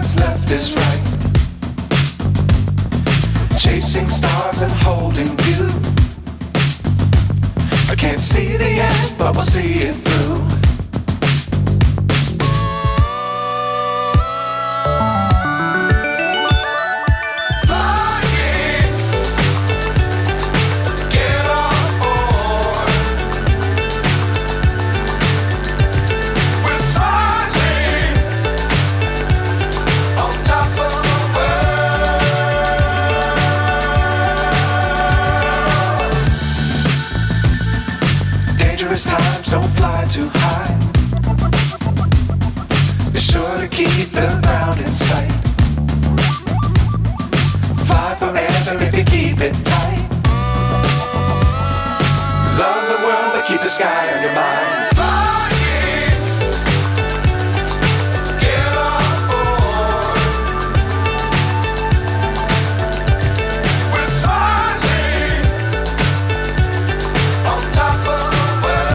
what's left is right. Chasing stars and holding you. I can't see the end, but we'll see it through. Times don't fly too high. Be sure to keep the ground in sight. Fly forever if you keep it tight. Love the world, but keep the sky on your mind.